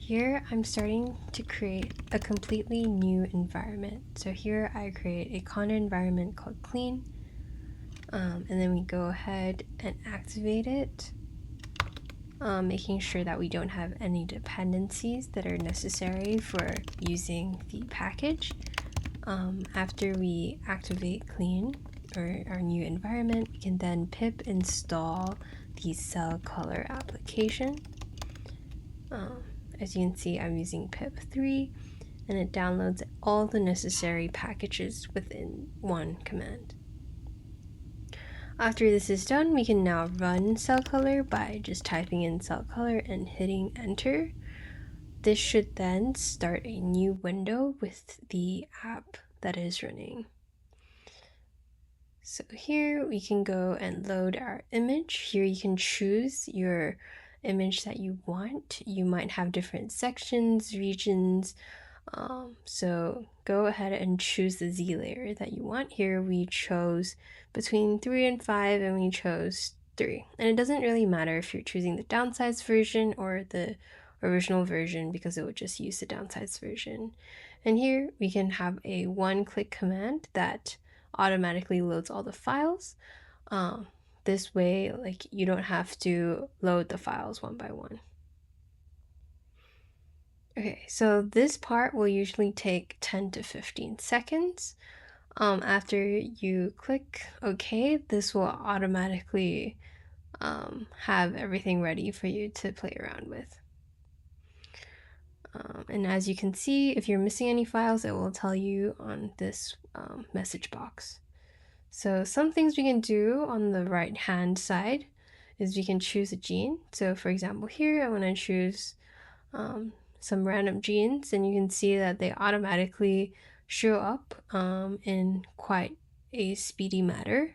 Here I'm starting to create a completely new environment. So here I create a conda environment called clean, and then we go ahead and activate it, making sure that we don't have any dependencies that are necessary for using the package. After we activate clean, or our new environment, we can then pip install the CellColor application. As you can see, I'm using pip 3, and it downloads all the necessary packages within one command. After this is done, we can now run CellColor by just typing in CellColor and hitting enter. This should then start a new window with the app that is running. So here we can go and load our image. Here you can choose your image that you want. You might have different sections, regions, so go ahead and choose the Z layer that you want. Here we chose between 3 and 5, and we chose 3. And it doesn't really matter if you're choosing the downsized version or the original version, because it would just use the downsized version. And here we can have a one-click command that automatically loads all the files. This way, like, you don't have to load the files one by one. Okay, so this part will usually take 10 to 15 seconds. After you click OK, this will automatically have everything ready for you to play around with. And as you can see, if you're missing any files, it will tell you on this message box. So some things we can do on the right hand side is we can choose a gene. So for example, here I want to choose some random genes, and you can see that they automatically show up in quite a speedy manner.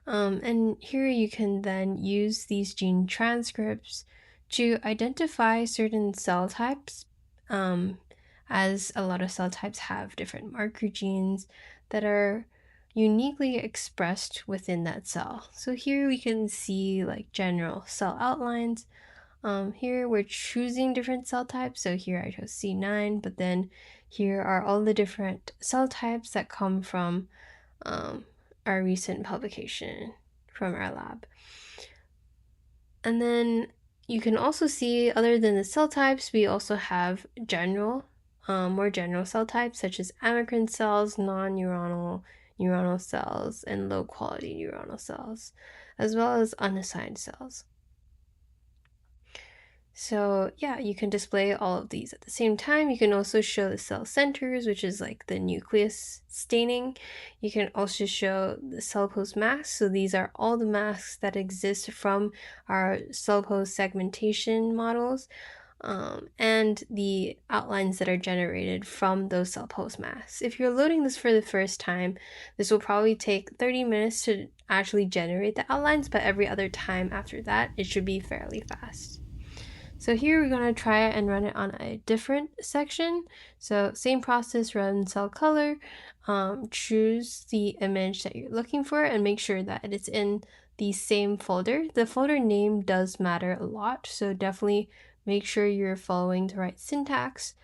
And here you can then use these gene transcripts to identify certain cell types, as a lot of cell types have different marker genes that are uniquely expressed within that cell. So here we can see like general cell outlines. Here we're choosing different cell types. So here I chose C9, but then here are all the different cell types that come from our recent publication from our lab. And then you can also see, other than the cell types, we also have more general cell types, such as amacrine cells, non-neuronal, neuronal cells, and low-quality neuronal cells, as well as unassigned cells. So yeah, you can display all of these at the same time. You can also show the cell centers, which is like the nucleus staining. You can also show the cell post masks. So these are all the masks that exist from our cell post segmentation models, and the outlines that are generated from those cell post masks. If you're loading this for the first time, this will probably take 30 minutes to actually generate the outlines, but every other time after that, it should be fairly fast. So here we're going to try and run it on a different section. So same process, run CellColor, choose the image that you're looking for, and make sure that it's in the same folder. The folder name does matter a lot, so definitely make sure you're following the right syntax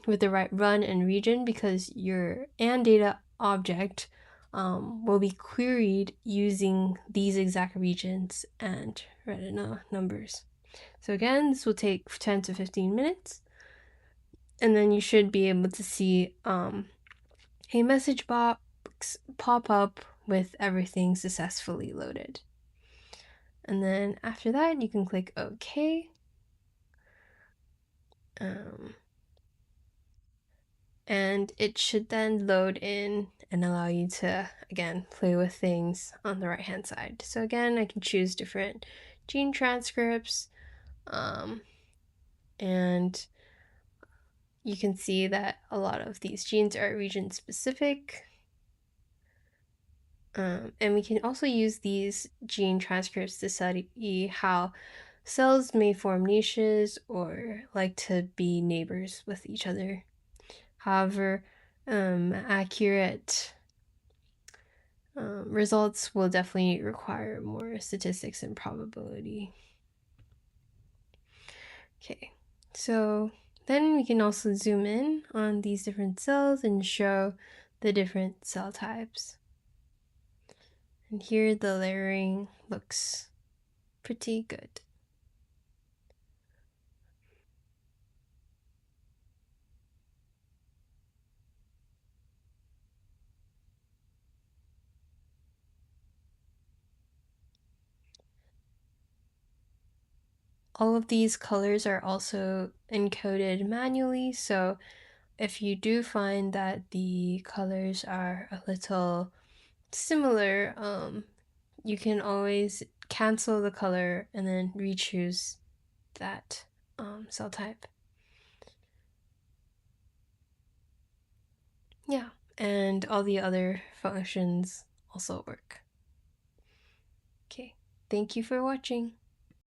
with the right run and region, because your data object will be queried using these exact regions and numbers. So again, this will take 10 to 15 minutes, and then you should be able to see a message box pop up with everything successfully loaded. And then after that, you can click OK. And it should then load in and allow you to, again, play with things on the right hand side. So again, I can choose different gene transcripts, and you can see that a lot of these genes are region specific. And we can also use these gene transcripts to study how cells may form niches or like to be neighbors with each other. However, accurate results will definitely require more statistics and probability. Okay, so then we can also zoom in on these different cells and show the different cell types. And here the layering looks pretty good. All of these colors are also encoded manually, so if you do find that the colors are a little similar, you can always cancel the color and then re-choose that cell type. Yeah, and all the other functions also work. Okay, thank you for watching.